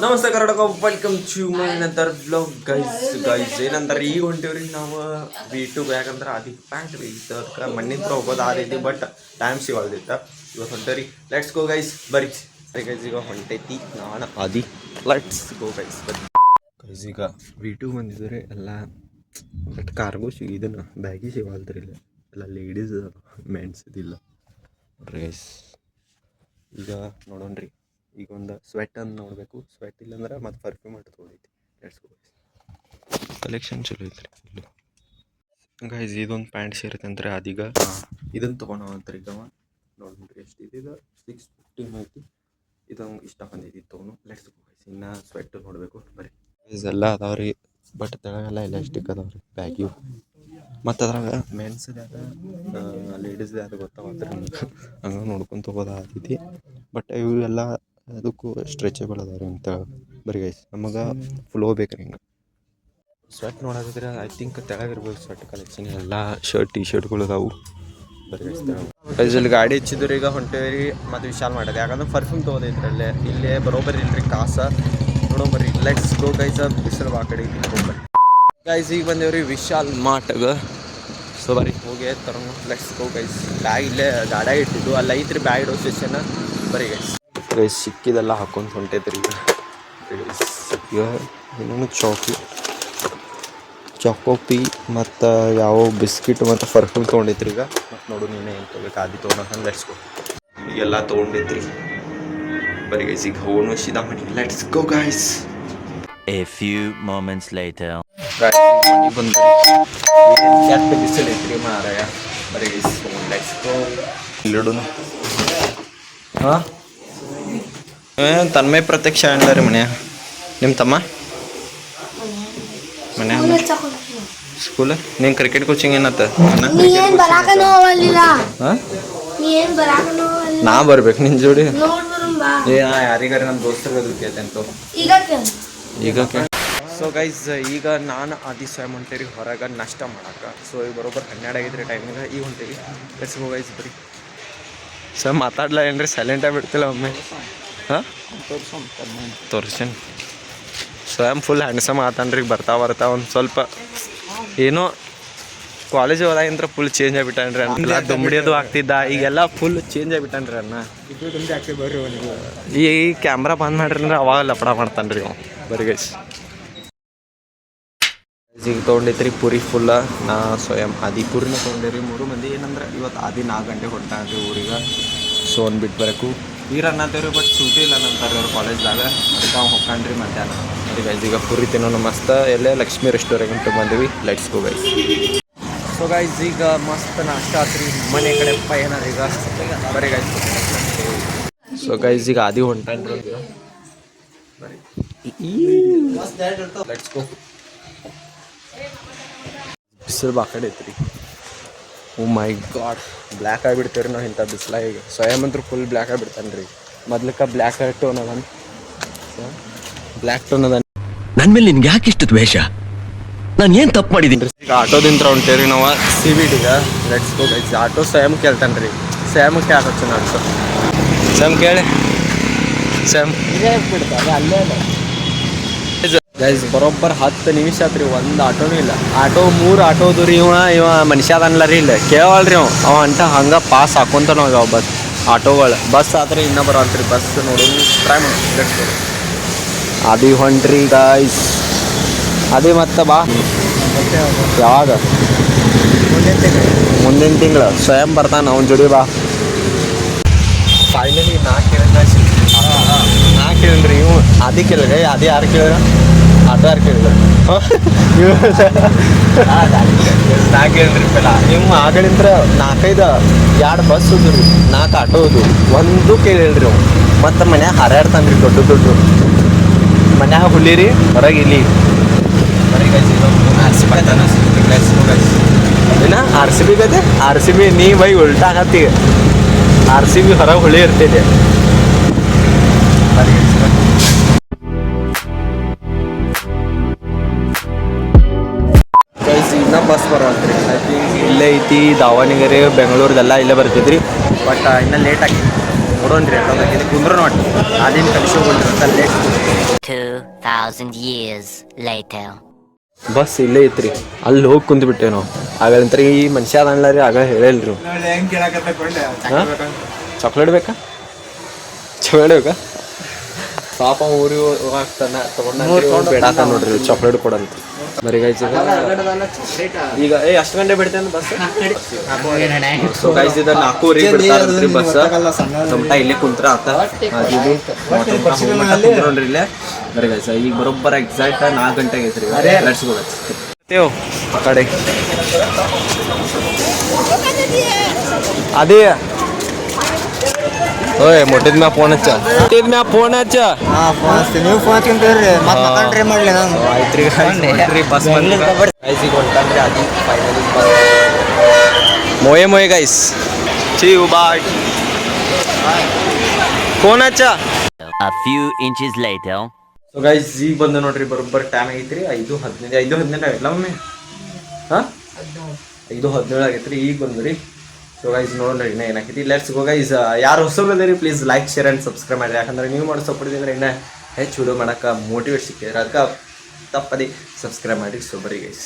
ನಮಸ್ತೆ Karnataka, welcome to my ನಂತರ blog guys ಏನಂತಾರೆ ಈಗ ಹೊಂಟೇವ್ರಿ ನಾವು V2 ಯಾಕಂದ್ರೆ ಅದಿ ಪ್ಯಾಂಟ್ ಅದಕ್ಕೆ ಮಣ್ಣಿಂತ್ರ ಹೋಗೋದು ಆದೈತಿ. ಬಟ್ ಟೈಮ್ ಸಿಗಲ್ದಿತ್ತ. ಇವತ್ತು ಹೊಂಟೇವ್ರಿ. ಲೆಟ್ಸ್ ಗೋ ಗೈಸ್, ಬರ್ರಿ ಗೈಸ್. ಈಗ ಹೊಂಟೈತಿ ನಾನು ಆದಿ. ಲೆಟ್ಸ್ ಗೋ ಗೈಸ್, ಬರ್ರಿ ಗೈಸ್. ಈಗ V2 ಬಂದಿದ್ರೆ ಎಲ್ಲ ಬಟ್ ಕಾರ್ಗೋ ಇದನ್ನು ಬ್ಯಾಗಿ ಸಿಗಲ್ದ್ರಿ. ಇಲ್ಲ ಎಲ್ಲ ಲೇಡೀಸ್ ಮೆನ್ಸ್ ಇದಿಲ್ಲ ನೋಡ್ರಿ ಗೈಸ್. ಈಗ ನೋಡೋಣ್ರಿ. ಈಗ ಒಂದು ಸ್ವೆಟ್ ಅನ್ನು ನೋಡಬೇಕು. ಸ್ವೆಟ್ ಇಲ್ಲಾಂದ್ರೆ ಮತ್ತು ಪರ್ಫ್ಯೂಮ್ ಅಂತ ತೊಗೊಳೈತಿ. ಲೆಟ್ಸ್ ಗೋ ಕಲೆಕ್ಷನ್ ಚಲೋ ಐತ್ರಿ ಇಲ್ಲಿ ಗೈಸ್. ಇದೊಂದು ಪ್ಯಾಂಟ್ ಸೇರುತ್ತೆ ಅಂದ್ರೆ ಅದೀಗ ಇದನ್ನು ತೊಗೊಳವಂತ್ರಿ. ಈಗ ನೋಡ್ರಿ ಎಷ್ಟು ಇದು 650 ಐತಿ. ಇದು ಇಷ್ಟ ಬಂದೈತಿ ತೊಗೊಂಡು. Let's go guys. ಇನ್ನು ಸ್ವೆಟ್ ನೋಡಬೇಕು. ಬರೀ ಗೈಸ್ ಎಲ್ಲ ಅದಾವ್ರಿ. ಬಟ್ ತೆಳಗೆಲ್ಲ ಎಲಾಸ್ಟಿಕ್ ಅದಾವ್ರಿ ಬ್ಯಾಗಿವು. ಮತ್ತು ಅದ್ರಾಗ ಮೆನ್ಸ್ದು ಅದ ಲೇಡೀಸ್ದು ಅದು ಗೊತ್ತಾಗತ್ರಿ ನಮ್ಗೆ. ಹಂಗೆ ನೋಡ್ಕೊಂಡು ತೊಗೋದು ಆಗತೈತಿ. ಬಟ್ ಇವು ಎಲ್ಲ ಅದಕ್ಕೂ ಸ್ಟ್ರೆಚಬಲ್ ಅದಾವ ರೀ ಅಂತ ಬರೀ ಗೈಸ್. ನಮಗೆ ಫ್ಲೋ ಬೇಕ್ರಿ ಹಿಂಗೆ. ಸ್ವೆಟ್ ನೋಡೋದಿದ್ರೆ ಐ ಥಿಂಕ್ ತೆಳಗಿರ್ಬೇಕು ಸ್ವೆಟ್ ಕಲೆಕ್ಷನ್. ಎಲ್ಲ ಶರ್ಟ್ ಟಿ ಶರ್ಟ್ಗಳು ಅದಾವು ಬರೀ ಗೈಸ್. ಇಲ್ಲಿ ಗಾಡಿ ಹಚ್ಚಿದ್ರು. ಈಗ ಹೊಂಟೇವ್ರಿ ಮತ್ತು ವಿಶಾಲ್ ಮಾಡೋದು. ಯಾಕಂದ್ರೆ ಪರ್ಫ್ಯೂಮ್ ತೊಗೋದೈತ್ರಿ ಅಲ್ಲೇ. ಇಲ್ಲೇ ಬರೋಬರಿ ಇಲ್ರಿ ಕಾಸ ನೋಡೋಬರ್ರಿ. Let's go guys. ಬಿಸಿಲು ಆ ಕಡೆ ಹೋಗ್ಬರ್ರಿ ಗೈಸ್. ಈಗ ಬಂದೇವ್ರಿ ವಿಶಾಲ್ ಮಾರ್ಟ್ಗೆ. ಸೊ ಬರೀ ಹೋಗಿ ತರೋಣ. Let's go guys. ಬ್ಯಾಗ್ ಇಲ್ಲೇ ಗಾಡಿಯಾಗ ಇಟ್ಟಿದ್ದು ಅಲ್ಲ ಐತ್ರಿ ಬ್ಯಾಗ್ ಇಡೋ ಸ್ಟೇಷನ್. ಬರೀ ಗೈಸ್ ಸಿಕ್ಕಿದೆಲ್ಲ ಹಾಕೊಂಡು ಹೊಂಟೈತ್ರಿ ಈಗ. ಇನ್ನೊಂದು ಚಾಕೋಪಿ ಮತ್ತು ಯಾವ ಬಿಸ್ಕಿಟ್ ಮತ್ತು ಪರ್ಫ್ಯೂಮ್ ತೊಗೊಂಡೈತ್ರಿ. ಈಗ ಮತ್ತು ನೋಡು ನೀನೇ ಏನು ತೊಗೋಬೇಕು ಆದಿ ತೊಗೊಂಡು. Let's go. ಈಗೆಲ್ಲ ತೊಗೊಂಡೈತ್ರಿ ಬರೀ ಗೈಸ್. ಈಗ ಹೋಗೋಣ ಸೀದಾ ಮನೆಗೆ. Let's go guys. A few moments later. ಕೆಟ್ಟ ಬಿಸಿಲು ಐತ್ರಿ ಮಾರಾಯ. ಬರೀ ಗೈಸ್ ಲೆಟ್ಸ್ ಗೋ. ಇಲ್ಲಿಡೋಣ. ಹಾಂ ತನ್ಮಯ ಪ್ರತ್ಯಕ್ಷ ಅಂದ್ರಿ ಮನ್ಯ. ನಿಮ್ಮ ತಮ್ಮ ಮನ್ಯಾಗ ಸ್ಕೂಲ್. ನೀನು ಕ್ರಿಕೆಟ್ ಕೋಚಿಂಗ್ ಏನತ್ತ? ನಾ ಬರ್ಬೇಕು ನಿನ್ನ ಜೋಡಿ. ಯಾರಿಗಾರ ನಮ್ಮ ದೋಸ್ತರಿಗೆ ಅದು ಕೇಳ್ತೇನೆ ಈಗ. ಸೊ ಗೈಸ್ ಈಗ ನಾನು ಆದಿ ಸ್ವಯಂ ಹೊಂಟೇರಿ ಹೊರಗೆ ನಾಷ್ಟ ಮಾಡಕ್ಕೆ. ಸೊ ಈಗ ಬರೋಬ್ಬರ 12 ಆಗಿದ್ರಿ ಟೈಮಿಗೆ. ಈಗ ಹೊಂಟೇವಿ. Let's go guys. ಬರೀ ಸೊ ಮಾತಾಡ್ಲ ಏನ್ರಿ ಸೈಲೆಂಟಾಗಿ ಬಿಡ್ತಿಲ್ಲ ಒಮ್ಮೆ. ಹಾಂ ತೋರ್ಸೇನು ಸ್ವಯಂ ಫುಲ್ ಹ್ಯಾಂಡ್ಸಮ್ ಆತನ್ರಿ. ಬರ್ತಾ ಒಂದು ಸ್ವಲ್ಪ ಏನೋ ಕಾಲೇಜ್ ಹೋದಾಗಿಂತ್ರ ಫುಲ್ ಚೇಂಜ್ ಆಗಿಬಿಟ್ಟಾನ್ರಿ. ಅನ್ನ ದುಂಬಡಿಯೋದು ಆಗ್ತಿದ್ದ. ಈಗೆಲ್ಲ ಫುಲ್ ಚೇಂಜ್ ಆಗಿಬಿಟ್ಟಾನ್ರಿ ಅನ್ನ. ಈ ಕ್ಯಾಮ್ರಾ ಬಂದ್ ಮಾಡ್ರಿ ಅಂದ್ರೆ ಅವಾಗ ಲಪಡ ಮಾಡ್ತಾನ್ರಿ ಅವ. ಬರೀ ಗೈಸ್ ಈಗ ತೊಗೊಂಡೈತ್ರಿ ಪುರಿ ಫುಲ್ಲ. ನಾ ಸ್ವಯಂ ಆದಿ ಪುರಿನ ತೊಗೊಂಡೇರಿ 3 ಮಂದಿ. ಏನಂದ್ರೆ ಇವತ್ತು ಆದಿ 4 ಗಂಟೆಗೆ ಹೊಂಟಾನ್ರಿ ಊರಿಗೆ. ಸೊ ಒಂದು ಬಿಟ್ಟು ಬರೋಕು ಈಗ ಅನ್ನತ್ತೇವ್ರಿ. ಬಟ್ ಸೂಟಿ ಇಲ್ಲ ನಂತಾರೆ ಅವ್ರು ಕಾಲೇಜ್ದಾಗ. ಅದಕ್ಕೆ ಅವ್ನು ಹೊಕ್ಕಾನ್ರಿ ಮಧ್ಯಾಹ್ನ. ಬರೀ ಗೈಸ್ ಈಗ ಪುರಿ ತಿನ್ನೋಣ ಮಸ್ತ್. ಎಲ್ಲೇ ಲಕ್ಷ್ಮೀ ರೆಸ್ಟೋರೆಂಟ್ ಬಂದಿವಿ. Let's go guys. So guys ಈಗ ಮಸ್ತ್ ನಾಷ್ಟ ಆತ್ರಿ. ಮನೆ ಕಡೆ ಪಯಣ ಈಗ ಬರೀ ಗೈಸ್. ಸೊ ಗೈಸ್ ಈಗ ಆದಿ ಹೊಂಟಾನ್ರಿ ಬರೀ. Let's go. ಬಿಸಿಲು ಬಾ ಕಡೆ ಐತ್ರಿ. ಓ ಮೈ ಗಾಡ್ ಬ್ಲ್ಯಾಕ್ ಆಗಿಬಿಡ್ತೇವ್ರಿ ನಾವು ಇಂಥ ಬಿಸಿಲ. ಈಗ ಸ್ವಯಂ ಅಂತೂ ಫುಲ್ ಬ್ಲ್ಯಾಕ್ ಆಗಿಬಿಡ್ತಾನೆ ರೀ. ಮೊದ್ಲಕ್ಕೆ ಬ್ಲ್ಯಾಕ್ ಟೋನ್ ಅದ, ಬ್ಲ್ಯಾಕ್ ಟೋನ್ ಅದ. ನನ್ನ ಮೇಲೆ ನಿನ್ಗೆ ಯಾಕೆ ಇಷ್ಟು ದ್ವೇಷ? ನಾನು ಏನು ತಪ್ಪು ಮಾಡಿದ್ದೀನಿ? ಈಗ ಆಟೋದಿಂದ ಹೊಂಟೇವ್ರಿ ನಾವು CBTಗೆ. Let's go guys. ಆಟೋ ಸ್ವಯಂ ಕೇಳ್ತಾನೆ ರೀ. ಸ್ವಯಂಕ್ಕೆ ಯಾಕೆ ಹಚ್ಚು ಆಟೋ ಸ್ವಯಂ ಕೇಳಿ. ಸ್ವಯಂ ಬಿಡ್ತಾರೆ ಅಲ್ಲೇ ಗೈಸ್. ಬರೋಬ್ಬರ 10 ನಿಮಿಷ ಆತ್ರಿ. ಒಂದು ಆಟೋನೂ ಇಲ್ಲ. 3 ಆಟೋದು ರೀ. ಇವ ಮನುಷ್ಯ ಅದನ್ಲ ರೀ. ಇಲ್ಲ ಕೇಳಲ್ರಿ ಅವ ಅಂಟ ಹಂಗೆ ಪಾಸ್ ಹಾಕೊಂತ ನಾವು ಬಸ್ ಆಟೋಗಳು. ಬಸ್ ಆದ್ರೆ ಇನ್ನೂ ಬರೋಲ್ರಿ. ಬಸ್ ನೋಡೋದು ಟ್ರೈ ಮಾಡಿ. ಅದಿ ಹೊಂಟ್ರಿ ಗೈಸ್. ಅದೇ ಮತ್ತೆ ಬಾ ಯಾವಾಗ ಮುಂದಿನ ತಿಂಗಳು ಸ್ವಯಂ ಬರ್ತಾನೆ. ಅವನ ಜೋಡಿ ಬಾ. ಫೈನಲಿ ನಾ ಕೇಳಿದ್ರಿ ಇವು ಅದಿ ಕೇಳಿದ್ರೆ. ಅದೇ ಯಾರು ಕೇಳಿದ್ರ? ಆಟೋ ಯಾರು ಕೇಳಿದ್ರು? ನಾ ಕೇಳಿದ್ರಿ ಪೆಲ್ಲ. ನೀವು ಆಗಲಿಂತ್ರ 4-5 2 ಬಸ್ ಹೋದ್ರಿ, 4 ಆಟೋ ಹೋದು. ಒಂದು ಕೇಳಿಲ್ರಿ ಅವು. ಮತ್ತು ಮನ್ಯಾಗ ಹಾರಾಡ್ತಾನೆ ರೀ. ದೊಡ್ಡ ಮನ್ಯಾಗ ಹುಲಿರಿ ಹೊರಗೆ ಇಲ್ಲಿ. ಬರೀ ಗೈಸ್ ಏನ RCB ಗದೆ. RCB ನೀ ಬೈ ಉಲ್ಟಾ ಆಗತ್ತಿ. RCB ಹೊರಗೆ ಹುಳಿ ಇರ್ತಿದೆ. ಗೈಸ್ ಇನ್ನೂ ಬಸ್ ಬರೋಲ್ರಿ. ಐ ಥಿಂಕ್ ಇಲ್ಲೇ ಐತಿ. ದಾವಣಗೆರೆ ಬೆಂಗಳೂರದೆಲ್ಲ ಇಲ್ಲೇ ಬರ್ತಿದ್ರಿ. ಬಟ್ ಇನ್ನೂ ಲೇಟ್ ಆಗಿ ನೋಡೋಣ್ರಿ. ಕುಂದ್ರು ನೋಡಿ ಅದೇನು ಕಲಿಸಿ ಹೋಗ್ರಿ ಅಂತ ಲೇಟ್. 2,000 years later. ಬಸ್ ಇಲ್ಲೇ ಐತ್ರಿ, ಅಲ್ಲಿ ಹೋಗಿ ಕುಂತ್ಬಿಟ್ಟೇವೆ ನಾವು. ಆಗಂತ್ರ ಈ ಮನುಷ್ಯ ಅದಲ್ಲ ರೀ, ಆಗ ಹೇಳಿಲ್ರಿ. ಚಾಕ್ಲೇಟ್ ಬೇಕಾ? ಚಾಕ್ಲೇಟ್ ಬೇಕಾ? ಪಾಪ ಊರಿಗೆ ಹೋಗ್ತಾನ ತಗೊಂಡ ಬೇಡಾತ ನೋಡ್ರಿ, ಚಾಕ್ಲೇಟ್ ಕೊಡಂತ. ಬರೀ ಗೈಸ್ ಈಗ ಅಷ್ಟು ಗಂಟೆ ಬಿಡ್ತೇನೆ ಬಸ್. ಸೊ ಗೈಸ್ ಇದು 4:00 ಬಿಡ್ತಾರಂತ್ರಿ ಬಸ್. ತಮಟ ಇಲ್ಲೇ ಕುಂತ್ರ ಆತ ನೋಡ್ರಿ ಇಲ್ಲೇ. ಬರೀ ಗೈಸ್ ಈಗ ಬರೋಬ್ಬರ ಎಕ್ಸಾಕ್ಟ್ 4 ಗಂಟೆ ಆಗೈತ್ರಿ. ಲೆಟ್ಸ್ ಗೋ ಆ ಕಡೆ ಅದೇ ಓಯ್ ಮೊಟ್ಟಿದ ಮ್ಯಾ ಫೋನ್ ಹಚ್ಚ, ಫೋನ್ ಹಚ್ಚ. ನೀವು ಫೋನ್ ಹಚ್ಕೊಂತೀರಿ, ಮತ್ತೆ ಮಾತಾಡ್ರಿ ಮಾಡ್ಲಿ ನಾನು. ಆಯ್ತ್ರಿ ಬಸ್ ಬಂದ್ರಿ ಹೊಂಟನ್ರಿ ಅದಿ ಫೈನಲಿ ಮೊಯೆ guys. See you bye. Phone ಹಚ್ಚ. A few inches later. So guys ಈಗ ಬಂದು ನೋಡ್ರಿ ಬರೋಬ್ಬರ ಟೈಮ್ ಆಗೈತ್ರಿ 5:15 ಆಗೈತಲ್ಲ ಒಮ್ಮೆ. ಹಾಂ 5:17 ಆಗೈತ್ರಿ ಈಗ ಬಂದ್ರಿ. ಸೊ ಗೈಸ್ ನೋಡ್ರಿ ಇನ್ನ ಏನಾಕೈತಿ. Let's go guys. ಯಾರು ಹೊಸಬ್ರು ಅದೇರಿ please like share and subscribe ಮಾಡಿರಿ. ಯಾಕಂದ್ರೆ ನೀವು ಮಾಡೋ ಸಪೋರ್ಟ್ ಇದ್ರೆ ಇನ್ನ ಹೆಚ್ಚು ವಿಡಿಯೋ ಮಾಡೋಕೆ ಮೋಟಿವೇಟ್ ಸಿಕ್ಕಿದ್ರೆ ಅದಕ್ಕೆ ತಪ್ಪದೆ ಸಬ್ಸ್ಕ್ರೈಬ್ ಮಾಡಿ. ಸೊ ಬರೀ ಗೈಸ್.